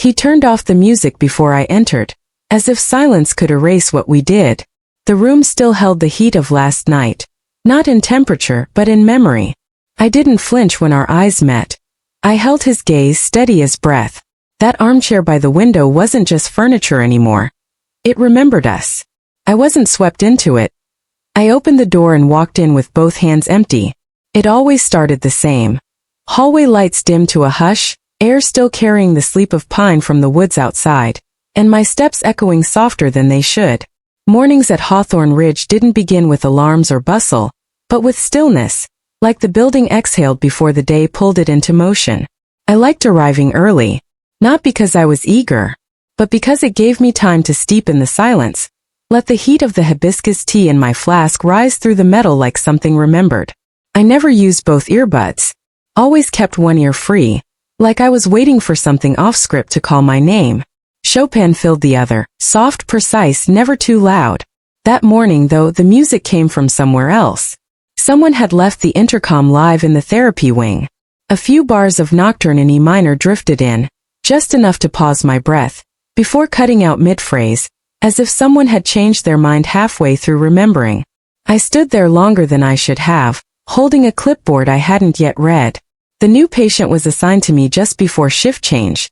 He turned off the music before I entered, as if silence could erase what we did. The room still held the heat of last night, not in temperature but in memory. I didn't flinch when our eyes met. I held his gaze steady as breath. That armchair by the window wasn't just furniture anymore. It remembered us. I wasn't swept into it. I opened the door and walked in with both hands empty. It always started the same. Hallway lights dimmed to a hush, air still carrying the sleep of pine from the woods outside, and my steps echoing softer than they should. Mornings at Hawthorne Ridge didn't begin with alarms or bustle, but with stillness, like the building exhaled before the day pulled it into motion. I liked arriving early, not because I was eager, but because it gave me time to steep in the silence, let the heat of the hibiscus tea in my flask rise through the metal like something remembered. I never used both earbuds, always kept one ear free, like I was waiting for something off-script to call my name. Chopin filled the other, soft, precise, never too loud. That morning, though, the music came from somewhere else. Someone had left the intercom live in the therapy wing. A few bars of Nocturne in E minor drifted in, just enough to pause my breath, before cutting out mid-phrase, as if someone had changed their mind halfway through remembering. I stood there longer than I should have, holding a clipboard I hadn't yet read. The new patient was assigned to me just before shift change.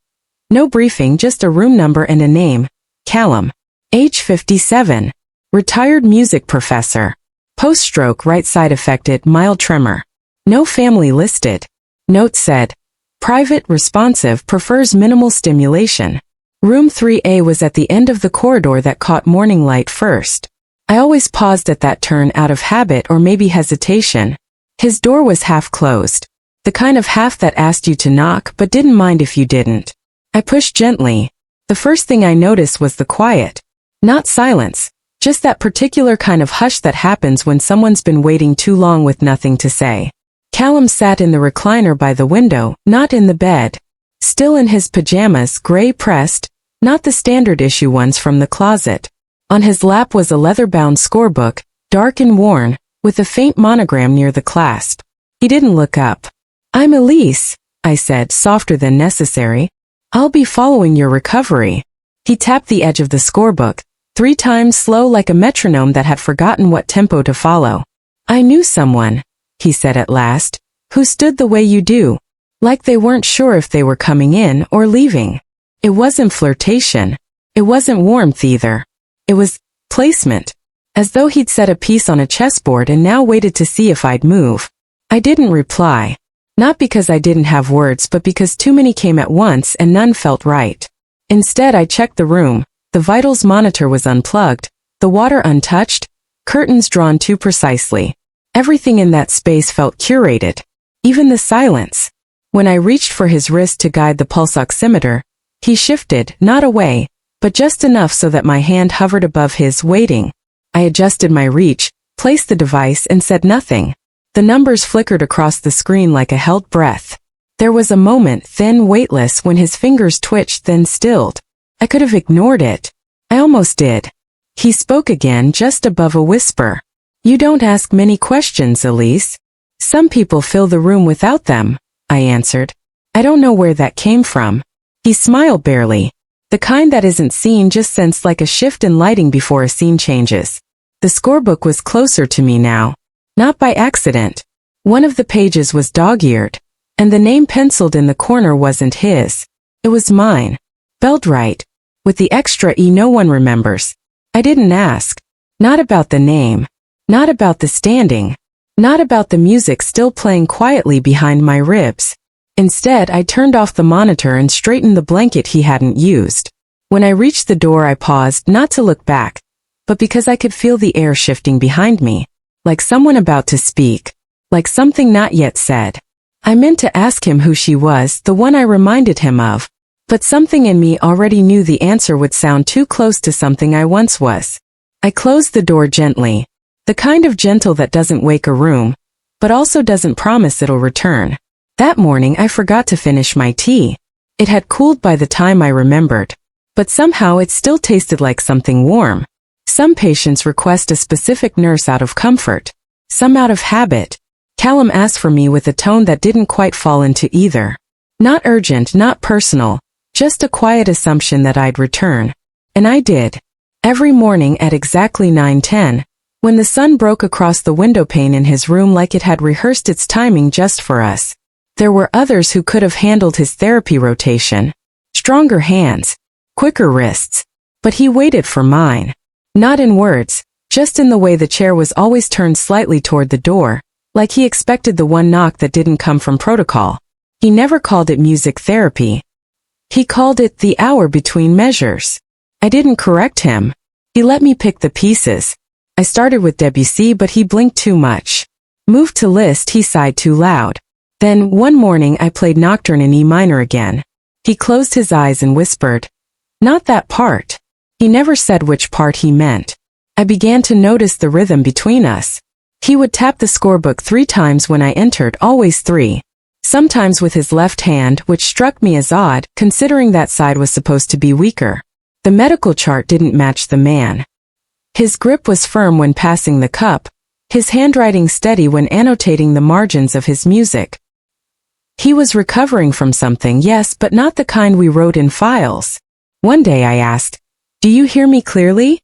No briefing, just a room number and a name. Callum. Age 57. Retired music professor. Post-stroke right side affected, mild tremor. No family listed. Note said, private, responsive, prefers minimal stimulation. Room 3A was at the end of the corridor that caught morning light first. I always paused at that turn out of habit or maybe hesitation. His door was half closed. The kind of half that asked you to knock but didn't mind if you didn't. I pushed gently. The first thing I noticed was the quiet. Not silence, just that particular kind of hush that happens when someone's been waiting too long with nothing to say. Callum sat in the recliner by the window, not in the bed. Still in his pajamas, gray pressed, not the standard issue ones from the closet. On his lap was a leather-bound scorebook, dark and worn, with a faint monogram near the clasp. He didn't look up. "I'm Elise," I said, softer than necessary. "I'll be following your recovery." He tapped the edge of the scorebook, 3 times slow like a metronome that had forgotten what tempo to follow. "I knew someone," he said at last, "who stood the way you do. Like they weren't sure if they were coming in or leaving. It wasn't flirtation. It wasn't warmth either. It was placement. As though he'd set a piece on a chessboard and now waited to see if I'd move." I didn't reply. Not because I didn't have words but because too many came at once and none felt right. Instead I checked the room. The vitals monitor was unplugged, the water untouched, curtains drawn too precisely. Everything in that space felt curated. Even the silence. When I reached for his wrist to guide the pulse oximeter, he shifted, not away, but just enough so that my hand hovered above his, waiting. I adjusted my reach, placed the device and said nothing. The numbers flickered across the screen like a held breath. There was a moment, thin, weightless, when his fingers twitched then stilled. I could have ignored it. I almost did. He spoke again, just above a whisper. "You don't ask many questions, Elise. Some people fill the room without them," I answered. I don't know where that came from. He smiled barely. The kind that isn't seen, just sensed like a shift in lighting before a scene changes. The scorebook was closer to me now. Not by accident. One of the pages was dog-eared, and the name penciled in the corner wasn't his. It was mine. Spelled right, with the extra E no one remembers. I didn't ask. Not about the name. Not about the standing. Not about the music still playing quietly behind my ribs. Instead, I turned off the monitor and straightened the blanket he hadn't used. When I reached the door I paused, not to look back, but because I could feel the air shifting behind me. Like someone about to speak. Like something not yet said. I meant to ask him who she was, the one I reminded him of. But something in me already knew the answer would sound too close to something I once was. I closed the door gently. The kind of gentle that doesn't wake a room, but also doesn't promise it'll return. That morning I forgot to finish my tea. It had cooled by the time I remembered. But somehow it still tasted like something warm. Some patients request a specific nurse out of comfort. Some out of habit. Callum asked for me with a tone that didn't quite fall into either. Not urgent, not personal, Just a quiet assumption that I'd return. And I did. Every morning at exactly 9:10, when the sun broke across the windowpane in his room like it had rehearsed its timing just for us. There were others who could have handled his therapy rotation. Stronger hands, quicker wrists. But he waited for mine. Not in words, just in the way the chair was always turned slightly toward the door, like he expected the one knock that didn't come from protocol. He never called it music therapy. He called it the hour between measures. I didn't correct him. He let me pick the pieces. I started with Debussy, but he blinked too much. Moved to Liszt, he sighed too loud. Then, one morning I played Nocturne in E minor again. He closed his eyes and whispered, "Not that part." He never said which part he meant. I began to notice the rhythm between us. He would tap the scorebook 3 times when I entered, always 3. Sometimes with his left hand, which struck me as odd, considering that side was supposed to be weaker. The medical chart didn't match the man. His grip was firm when passing the cup, his handwriting steady when annotating the margins of his music. He was recovering from something, yes, but not the kind we wrote in files. One day I asked, "Do you hear me clearly?"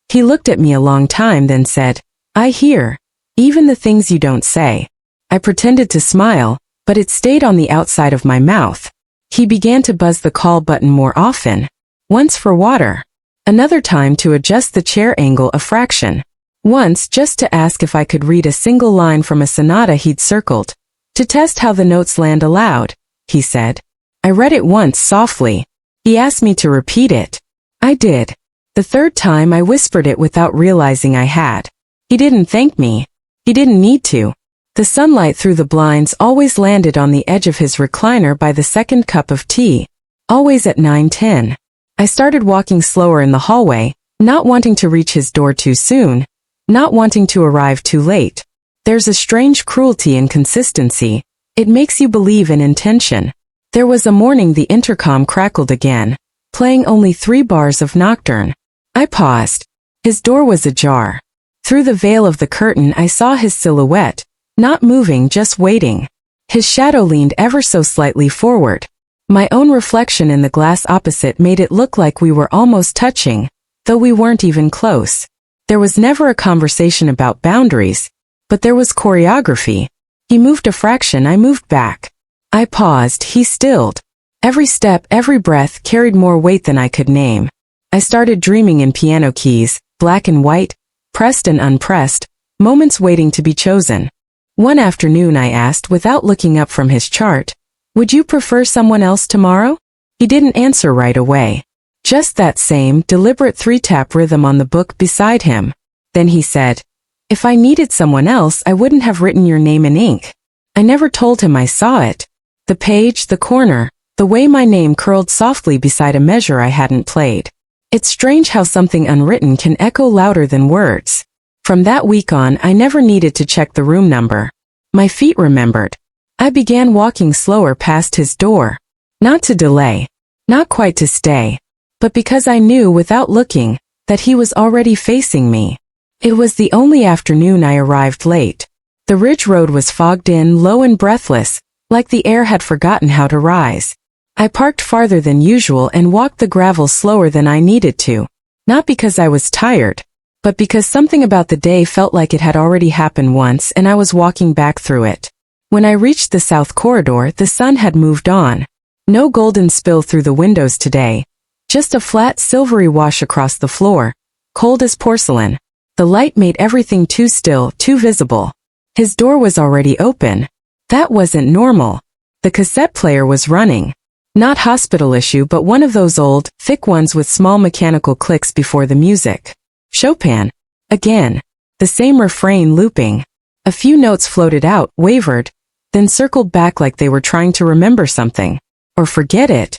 He looked at me a long time, then said, "I hear. Even the things you don't say." I pretended to smile, but it stayed on the outside of my mouth. He began to buzz the call button more often. Once for water. Another time to adjust the chair angle a fraction. Once just to ask if I could read a single line from a sonata he'd circled. To test how the notes land aloud, he said. I read it once softly. He asked me to repeat it. I did. The third time I whispered it without realizing I had. He didn't thank me. He didn't need to. The sunlight through the blinds always landed on the edge of his recliner by the second cup of tea. Always at 9:10. I started walking slower in the hallway, not wanting to reach his door too soon, not wanting to arrive too late. There's a strange cruelty in consistency. It makes you believe in intention. There was a morning the intercom crackled again, playing only 3 bars of Nocturne. I paused. His door was ajar. Through the veil of the curtain I saw his silhouette, not moving, just waiting. His shadow leaned ever so slightly forward. My own reflection in the glass opposite made it look like we were almost touching, though we weren't even close. There was never a conversation about boundaries, but there was choreography. He moved a fraction, I moved back. I paused, he stilled. Every step, every breath carried more weight than I could name. I started dreaming in piano keys, black and white, pressed and unpressed, moments waiting to be chosen. One afternoon I asked, without looking up from his chart, "Would you prefer someone else tomorrow?" He didn't answer right away. Just that same, deliberate 3-tap rhythm on the book beside him. Then he said, "If I needed someone else, I wouldn't have written your name in ink." I never told him I saw it. The page, the corner, the way my name curled softly beside a measure I hadn't played. It's strange how something unwritten can echo louder than words. From that week on, I never needed to check the room number. My feet remembered. I began walking slower past his door. Not to delay. Not quite to stay. But because I knew without looking that he was already facing me. It was the only afternoon I arrived late. The ridge road was fogged in, low and breathless, like the air had forgotten how to rise. I parked farther than usual and walked the gravel slower than I needed to. Not because I was tired, but because something about the day felt like it had already happened once and I was walking back through it. When I reached the south corridor, the sun had moved on. No golden spill through the windows today. Just a flat, silvery wash across the floor, cold as porcelain. The light made everything too still, too visible. His door was already open. That wasn't normal. The cassette player was running. Not hospital issue, but one of those old, thick ones with small mechanical clicks before the music. Chopin. Again. The same refrain looping. A few notes floated out, wavered, then circled back like they were trying to remember something. Or forget it.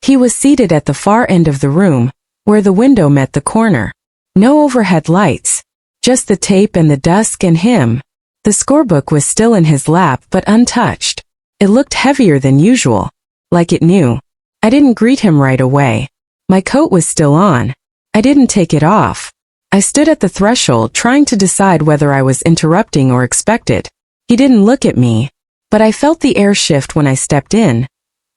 He was seated at the far end of the room, where the window met the corner. No overhead lights. Just the tape and the dusk and him. The scorebook was still in his lap but untouched. It looked heavier than usual. Like it knew. I didn't greet him right away. My coat was still on. I didn't take it off. I stood at the threshold trying to decide whether I was interrupting or expected. He didn't look at me, but I felt the air shift when I stepped in.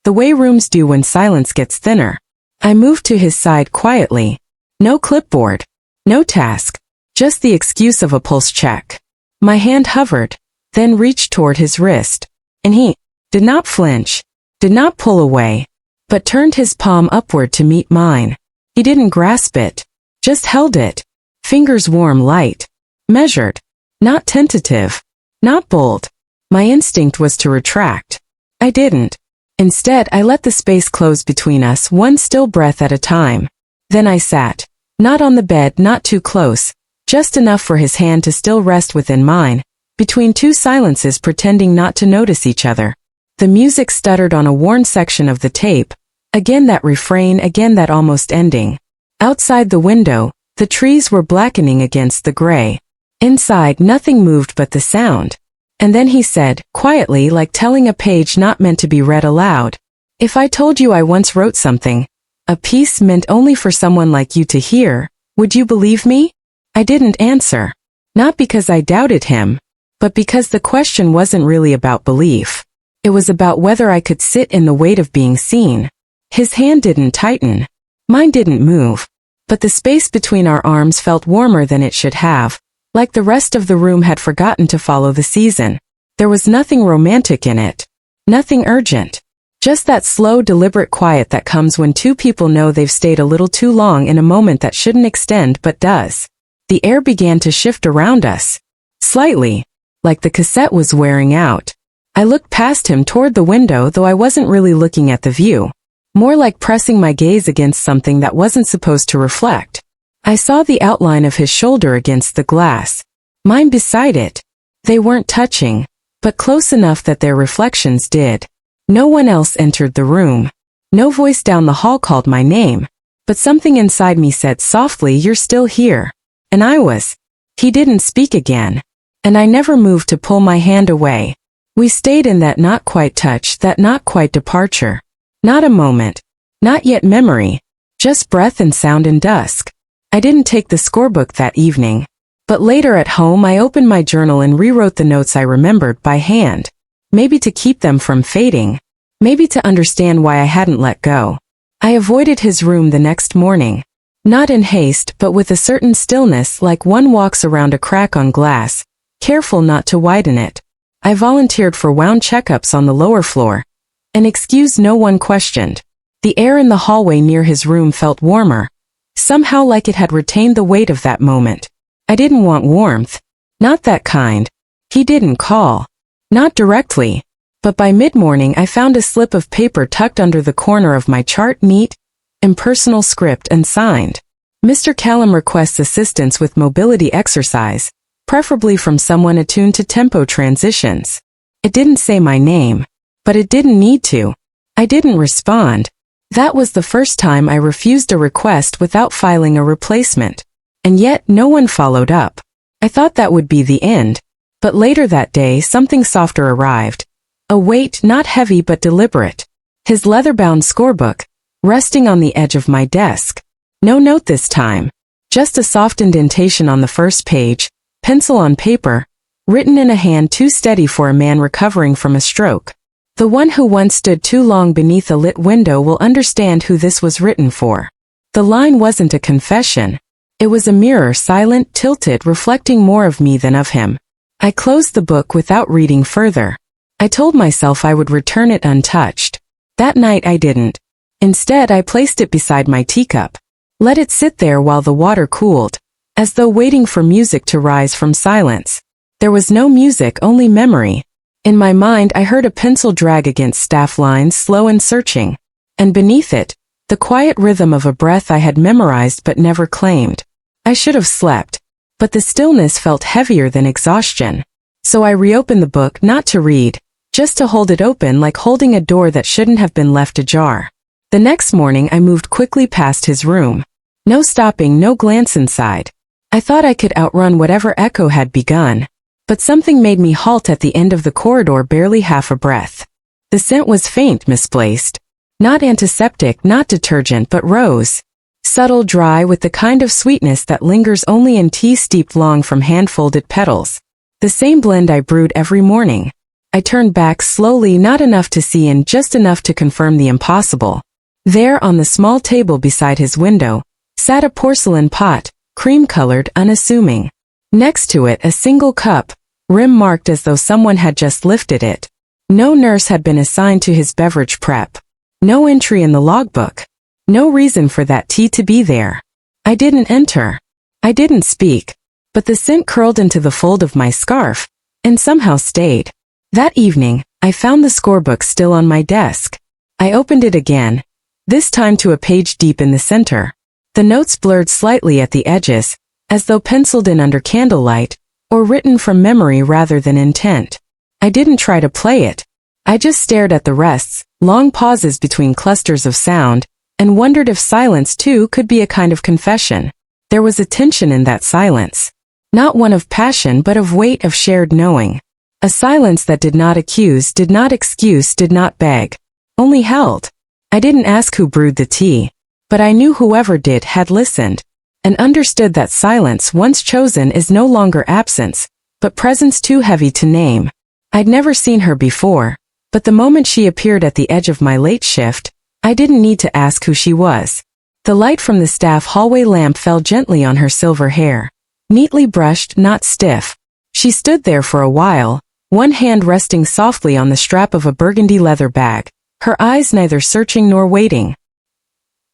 the way rooms do when silence gets thinner. I moved to his side quietly. No clipboard. No task. Just the excuse of a pulse check. My hand hovered, then reached toward his wrist. And he did not flinch, did not pull away, but turned his palm upward to meet mine. He didn't grasp it, just held it. Fingers warm, light, measured, not tentative, not bold. My instinct was to retract. I didn't. Instead, I let the space close between us, one still breath at a time. Then I sat, not on the bed, not too close, just enough for his hand to still rest within mine, between two silences, pretending not to notice each other. The music stuttered on a worn section of the tape, again that refrain, again that almost ending. Outside the window, the trees were blackening against the gray. Inside, nothing moved but the sound. And then he said, quietly, like telling a page not meant to be read aloud, "If I told you I once wrote something, a piece meant only for someone like you to hear, would you believe me?" I didn't answer. Not because I doubted him, but because the question wasn't really about belief. It was about whether I could sit in the weight of being seen. His hand didn't tighten. Mine didn't move. But the space between our arms felt warmer than it should have, like the rest of the room had forgotten to follow the season. There was nothing romantic in it. Nothing urgent. Just that slow, deliberate quiet that comes when two people know they've stayed a little too long in a moment that shouldn't extend but does. The air began to shift around us. Slightly. Like the cassette was wearing out. I looked past him toward the window, though I wasn't really looking at the view. More like pressing my gaze against something that wasn't supposed to reflect. I saw the outline of his shoulder against the glass. Mine beside it. They weren't touching, but close enough that their reflections did. No one else entered the room. No voice down the hall called my name. But something inside me said softly, "You're still here." And I was. He didn't speak again. And I never moved to pull my hand away. We stayed in that not quite touch, that not quite departure. Not a moment. Not yet memory. Just breath and sound and dusk. I didn't take the scorebook that evening. But later at home I opened my journal and rewrote the notes I remembered by hand. Maybe to keep them from fading. Maybe to understand why I hadn't let go. I avoided his room the next morning. Not in haste, but with a certain stillness, like one walks around a crack on glass, careful not to widen it. I volunteered for wound checkups on the lower floor. An excuse no one questioned. The air in the hallway near his room felt warmer. Somehow like it had retained the weight of that moment. I didn't want warmth. Not that kind. He didn't call. Not directly. But by mid-morning I found a slip of paper tucked under the corner of my chart, neat, impersonal script and signed. Mr. Callum requests assistance with mobility exercise, preferably from someone attuned to tempo transitions. It didn't say my name. But it didn't need to. I didn't respond. That was the first time I refused a request without filing a replacement. And yet no one followed up. I thought that would be the end. But later that day something softer arrived. A weight not heavy but deliberate. His leather-bound scorebook, resting on the edge of my desk. No note this time. Just a soft indentation on the first page, pencil on paper, written in a hand too steady for a man recovering from a stroke. The one who once stood too long beneath a lit window will understand who this was written for. The line wasn't a confession. It was a mirror, silent, tilted, reflecting more of me than of him. I closed the book without reading further. I told myself I would return it untouched. That night I didn't. Instead, I placed it beside my teacup. Let it sit there while the water cooled, as though waiting for music to rise from silence. There was no music, only memory. In my mind I heard a pencil drag against staff lines, slow and searching. And beneath it, the quiet rhythm of a breath I had memorized but never claimed. I should have slept. But the stillness felt heavier than exhaustion. So I reopened the book, not to read, just to hold it open, like holding a door that shouldn't have been left ajar. The next morning I moved quickly past his room. No stopping, no glance inside. I thought I could outrun whatever echo had begun. But something made me halt at the end of the corridor, barely half a breath. The scent was faint, misplaced. Not antiseptic, not detergent, but rose. Subtle, dry, with the kind of sweetness that lingers only in tea steeped long from hand-folded petals. The same blend I brewed every morning. I turned back slowly, not enough to see and just enough to confirm the impossible. There on the small table beside his window, sat a porcelain pot, cream-colored, unassuming. Next to it a single cup, rim marked as though someone had just lifted it. No nurse had been assigned to his beverage prep. No entry in the logbook. No reason for that tea to be there. I didn't enter. I didn't speak. But the scent curled into the fold of my scarf, and somehow stayed. That evening, I found the scorebook still on my desk. I opened it again, this time to a page deep in the center. The notes blurred slightly at the edges, as though penciled in under candlelight, or written from memory rather than intent. I didn't try to play it. I just stared at the rests, long pauses between clusters of sound, and wondered if silence too could be a kind of confession. There was a tension in that silence. Not one of passion but of weight of shared knowing. A silence that did not accuse, did not excuse, did not beg. Only held. I didn't ask who brewed the tea, but I knew whoever did had listened, and understood that silence once chosen is no longer absence, but presence too heavy to name. I'd never seen her before, but the moment she appeared at the edge of my late shift, I didn't need to ask who she was. The light from the staff hallway lamp fell gently on her silver hair. Neatly brushed, not stiff. She stood there for a while, one hand resting softly on the strap of a burgundy leather bag, her eyes neither searching nor waiting.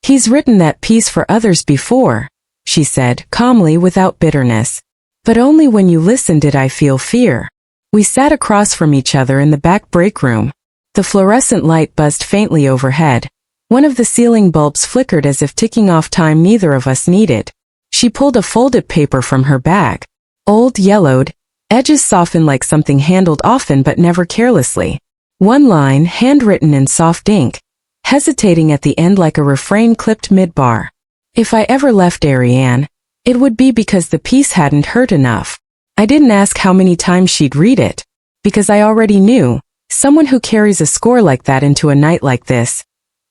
"He's written that piece for others before," she said, calmly without bitterness. But only when you listened did I feel fear. We sat across from each other in the back break room. The fluorescent light buzzed faintly overhead. One of the ceiling bulbs flickered as if ticking off time neither of us needed. She pulled a folded paper from her bag. Old, yellowed, edges softened like something handled often but never carelessly. One line, handwritten in soft ink, hesitating at the end like a refrain clipped mid-bar. If I ever left Ariane, it would be because the piece hadn't hurt enough. I didn't ask how many times she'd read it, because I already knew, someone who carries a score like that into a night like this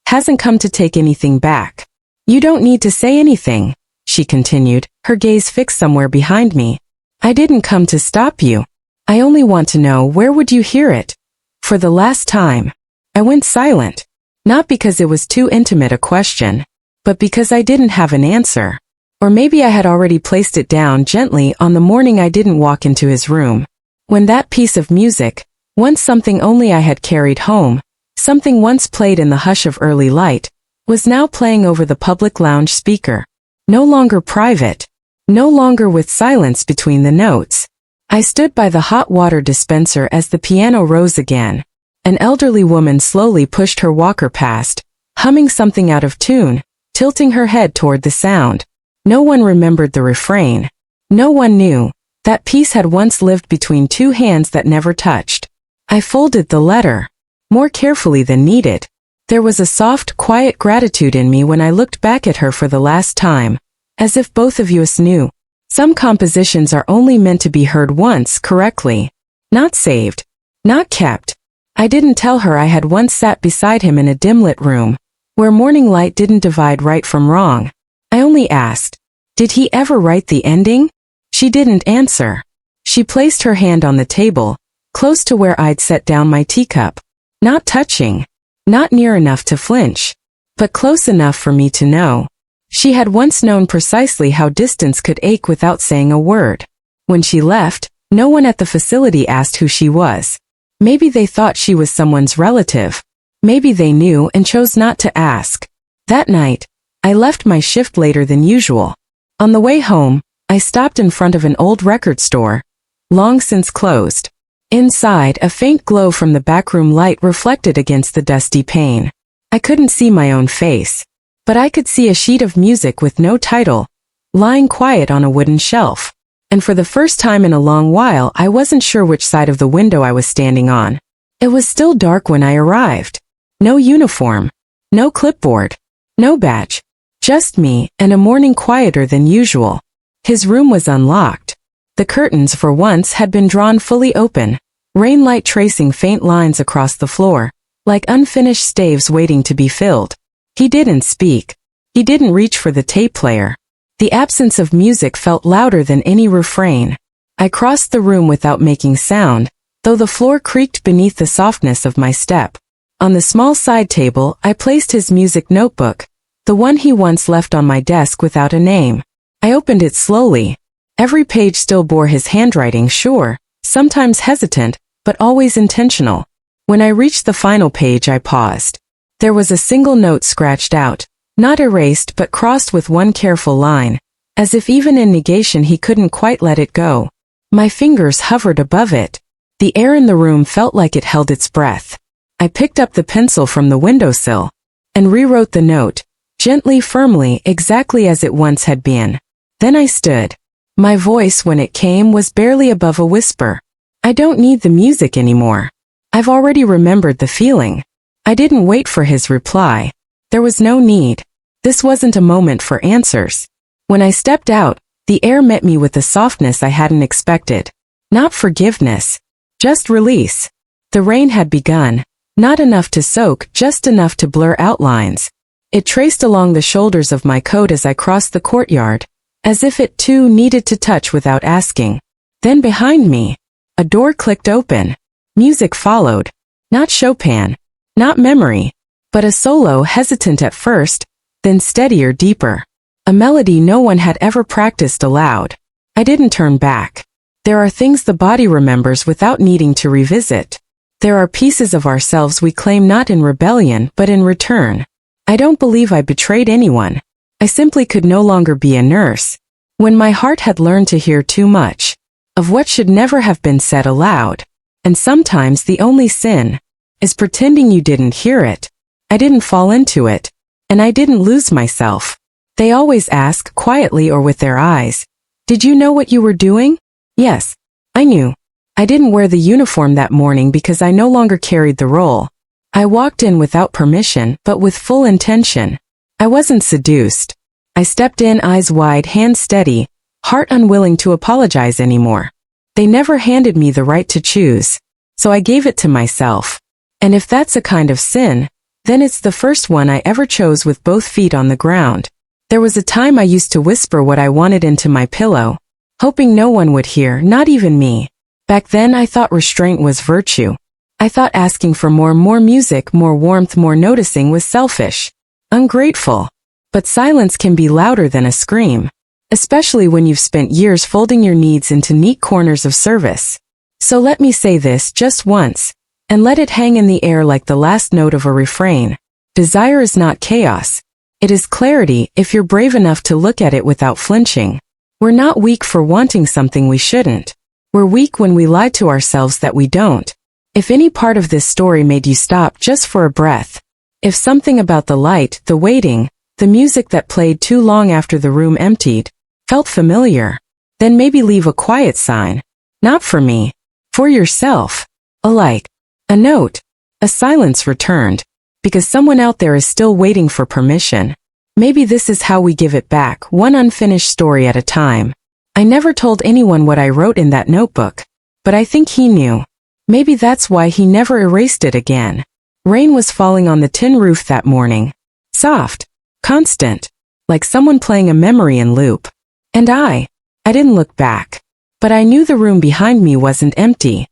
hasn't come to take anything back. "You don't need to say anything," she continued, her gaze fixed somewhere behind me. "I didn't come to stop you. I only want to know, where would you hear it? For the last time." I went silent. Not because it was too intimate a question, but because I didn't have an answer. Or maybe I had already placed it down gently on the morning I didn't walk into his room. When that piece of music, once something only I had carried home, something once played in the hush of early light, was now playing over the public lounge speaker. No longer private. No longer with silence between the notes. I stood by the hot water dispenser as the piano rose again. An elderly woman slowly pushed her walker past, humming something out of tune, tilting her head toward the sound. No one remembered the refrain. No one knew. That piece had once lived between two hands that never touched. I folded the letter, more carefully than needed. There was a soft, quiet gratitude in me when I looked back at her for the last time, as if both of us knew. Some compositions are only meant to be heard once correctly, not saved, not kept. I didn't tell her I had once sat beside him in a dim-lit room, where morning light didn't divide right from wrong. I only asked, did he ever write the ending? She didn't answer. She placed her hand on the table, close to where I'd set down my teacup. Not touching, not near enough to flinch, but close enough for me to know. She had once known precisely how distance could ache without saying a word. When she left, no one at the facility asked who she was. Maybe they thought she was someone's relative. Maybe they knew and chose not to ask. That night, I left my shift later than usual. On the way home, I stopped in front of an old record store, long since closed. Inside, a faint glow from the backroom light reflected against the dusty pane. I couldn't see my own face, but I could see a sheet of music with no title, lying quiet on a wooden shelf. And for the first time in a long while, I wasn't sure which side of the window I was standing on. It was still dark when I arrived. No uniform, no clipboard, no badge. Just me, and a morning quieter than usual. His room was unlocked. The curtains, for once, had been drawn fully open, rainlight tracing faint lines across the floor, like unfinished staves waiting to be filled. He didn't speak. He didn't reach for the tape player. The absence of music felt louder than any refrain. I crossed the room without making sound, though the floor creaked beneath the softness of my step. On the small side table, I placed his music notebook, the one he once left on my desk without a name. I opened it slowly. Every page still bore his handwriting, sure, sometimes hesitant, but always intentional. When I reached the final page, I paused. There was a single note scratched out, not erased but crossed with one careful line, as if even in negation he couldn't quite let it go. My fingers hovered above it. The air in the room felt like it held its breath. I picked up the pencil from the windowsill and rewrote the note, gently, firmly, exactly as it once had been. Then I stood. My voice, when it came, was barely above a whisper. I don't need the music anymore. I've already remembered the feeling. I didn't wait for his reply. There was no need. This wasn't a moment for answers. When I stepped out, the air met me with a softness I hadn't expected. Not forgiveness, just release. The rain had begun, not enough to soak, just enough to blur outlines. It traced along the shoulders of my coat as I crossed the courtyard, as if it too needed to touch without asking. Then behind me, a door clicked open. Music followed. Not Chopin, not memory, but a solo, hesitant at first, then steadier, deeper. A melody no one had ever practiced aloud. I didn't turn back. There are things the body remembers without needing to revisit. There are pieces of ourselves we claim not in rebellion but in return. I don't believe I betrayed anyone. I simply could no longer be a nurse. When my heart had learned to hear too much of what should never have been said aloud. And sometimes the only sin is pretending you didn't hear it. I didn't fall into it. And I didn't lose myself. They always ask, quietly or with their eyes, "Did you know what you were doing?" Yes, I knew. I didn't wear the uniform that morning because I no longer carried the role. I walked in without permission, but with full intention. I wasn't seduced. I stepped in, eyes wide, hands steady, heart unwilling to apologize anymore. They never handed me the right to choose, so I gave it to myself. And if that's a kind of sin, then it's the first one I ever chose with both feet on the ground. There was a time I used to whisper what I wanted into my pillow, hoping no one would hear, not even me. Back then I thought restraint was virtue. I thought asking for more music, more warmth, more noticing was selfish, ungrateful. But silence can be louder than a scream, especially when you've spent years folding your needs into neat corners of service. So let me say this just once, and let it hang in the air like the last note of a refrain. Desire is not chaos. It is clarity if you're brave enough to look at it without flinching. We're not weak for wanting something we shouldn't. We're weak when we lie to ourselves that we don't. If any part of this story made you stop just for a breath, if something about the light, the waiting, the music that played too long after the room emptied, felt familiar, then maybe leave a quiet sign. Not for me. For yourself. A like. A note. A silence returned. Because someone out there is still waiting for permission. Maybe this is how we give it back, one unfinished story at a time. I never told anyone what I wrote in that notebook. But I think he knew. Maybe that's why he never erased it again. Rain was falling on the tin roof that morning. Soft. Constant. Like someone playing a memory in loop. And I didn't look back. But I knew the room behind me wasn't empty.